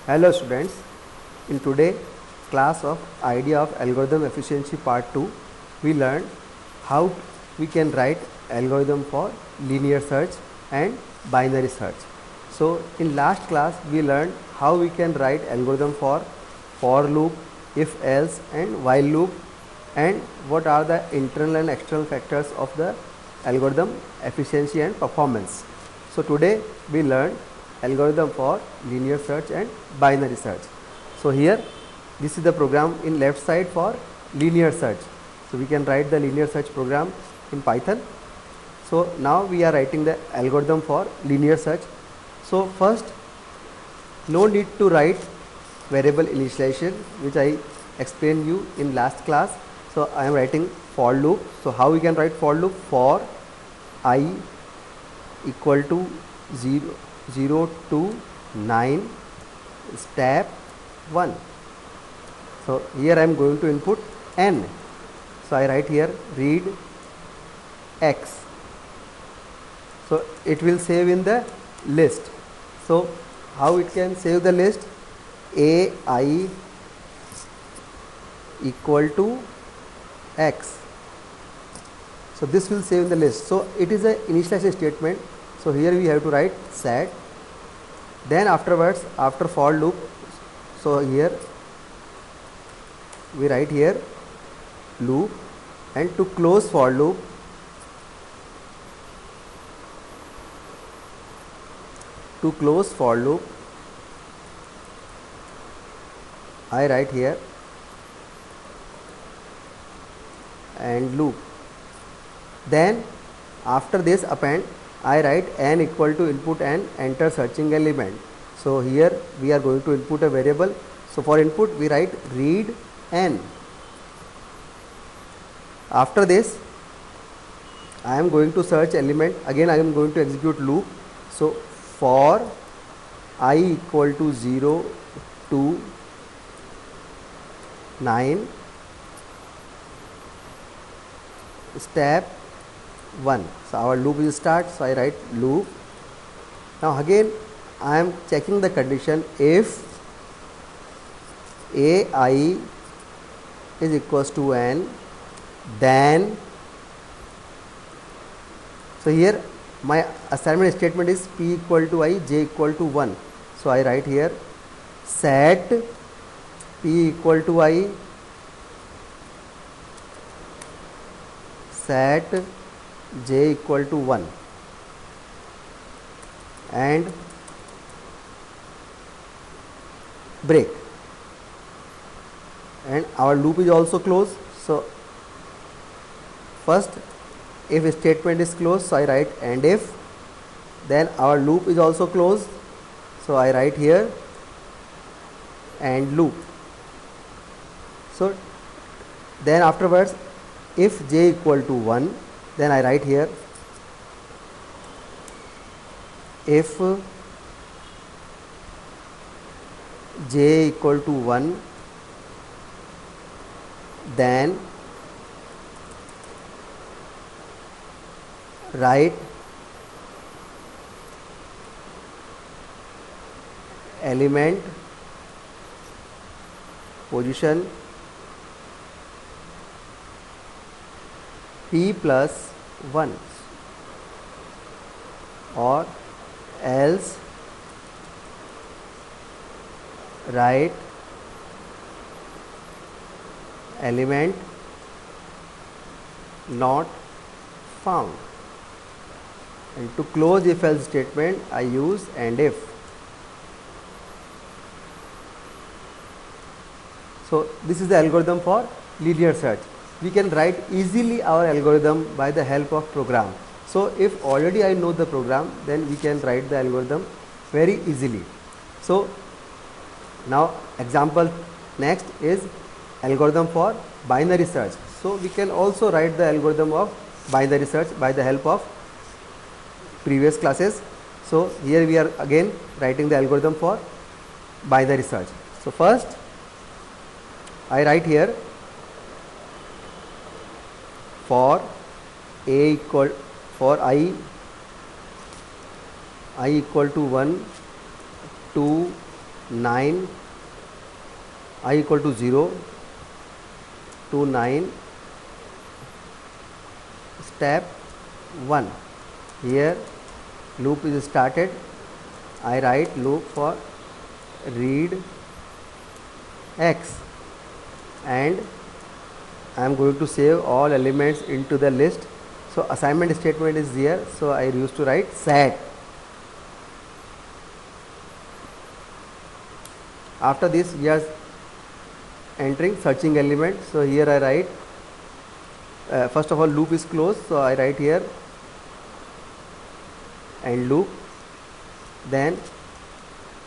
Hello students, in today class of idea of algorithm efficiency part 2, we learned how we can write algorithm for linear search and binary search. So in last class we learned how we can write algorithm for loop, if else and while loop, and what are the internal and external factors of the algorithm efficiency and performance. So today we learned algorithm for linear search and binary search. So here this is the program in left side for linear search. So we can write the linear search program in Python. So now we are writing the algorithm for linear search. So first, no need to write variable initialization, which I explained you in last class. So I am writing for loop. So how we can write for loop? For I equal to 0 to 9 step 1. So here I am going to input n. So I write here read x. So it will save in the list. So how it can save the list? ai equal to x. So this will save in the list. So it is a initialization statement. So here we have to write set. Then afterwards, after for loop, so here we write here loop, and to close for loop, I write here and loop. Then after this append, I write n equal to input n, enter searching element. So here we are going to input a variable. So for input we write read n. After this I am going to search element. Again I am going to execute loop. So for I equal to 0 to 9 step 1. So our loop will start. So I write loop. Now again I am checking the condition. If ai is equals to n, then, so here my assignment statement is p equal to I, j equal to 1. So I write here set p equal to I, set j equal to 1, and break, and our loop is also closed. So first if statement is closed, so I write and if, then our loop is also closed, so I write here and loop. So then afterwards, if j equal to 1, then I write here if j equal to 1, then write element position p plus 1, or else write element not found. And to close if else statement I use and if. So this is the algorithm for linear search. We can write easily our algorithm by the help of program. So if already I know the program, then we can write the algorithm very easily. So now example next is algorithm for binary search. So we can also write the algorithm of binary search by the help of previous classes. So here we are again writing the algorithm for binary search. So first I write here for I equal to 1 to 9 I equal to 0 to 9 step 1. Here loop is started. I write loop for read x and I am going to save all elements into the list. So assignment statement is here, so I used to write set. After this we are entering searching element. So here I write first of all loop is closed, so I write here and loop, then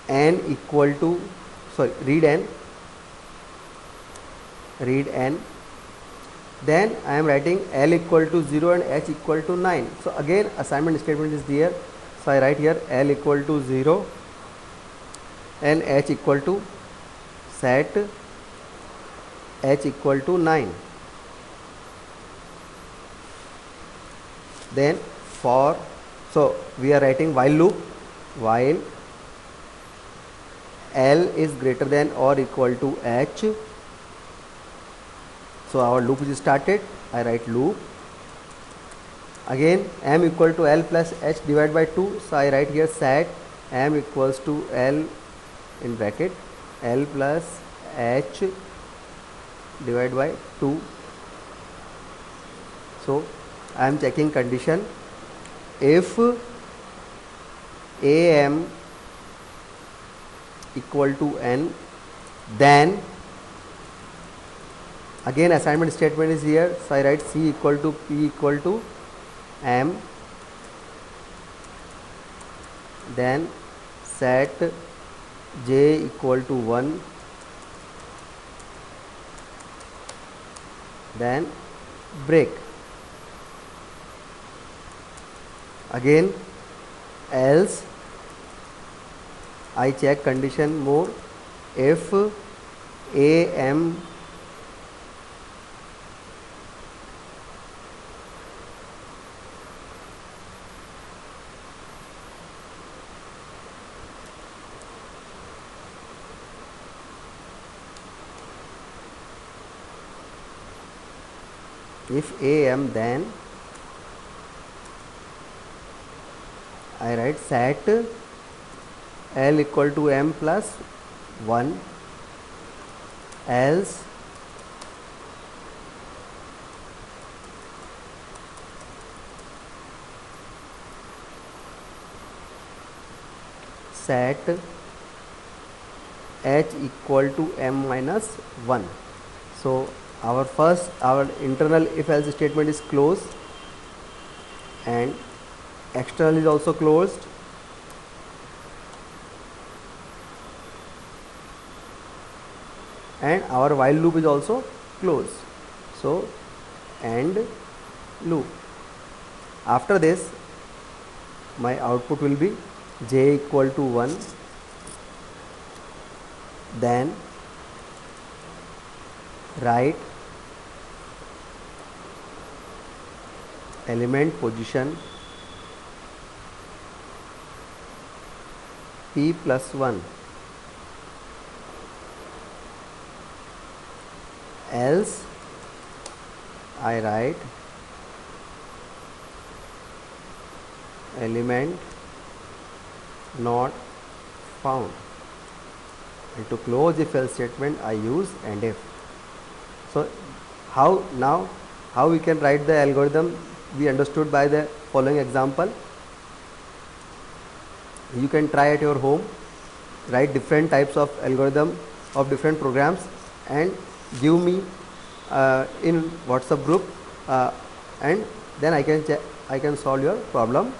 n equal to read n, then I am writing L equal to 0 and H equal to 9. So again assignment statement is there, so I write here L equal to 0 and H equal to set H equal to 9. Then for, so we are writing while loop, while L is greater than or equal to H. So our loop is started. I write loop. Again M equal to L plus H divided by 2. So I write here set M equals to L in bracket L plus H divided by 2. So I am checking condition. If AM equal to N, then again assignment statement is here, so I write C equal to P equal to M, then set J equal to 1, then break. Again else I check condition more. If AM then I write set L equal to M plus 1, else set H equal to M minus 1. So our internal if else statement is closed and external is also closed, and our while loop is also closed. So end loop. After this my output will be J equal to 1, then write element position P plus 1, else I write element not found, and to close if else statement I use and if. So how we can write the algorithm we understood by the following example. You can try at your home, write different types of algorithm of different programs and give me in WhatsApp group, and then I can solve your problem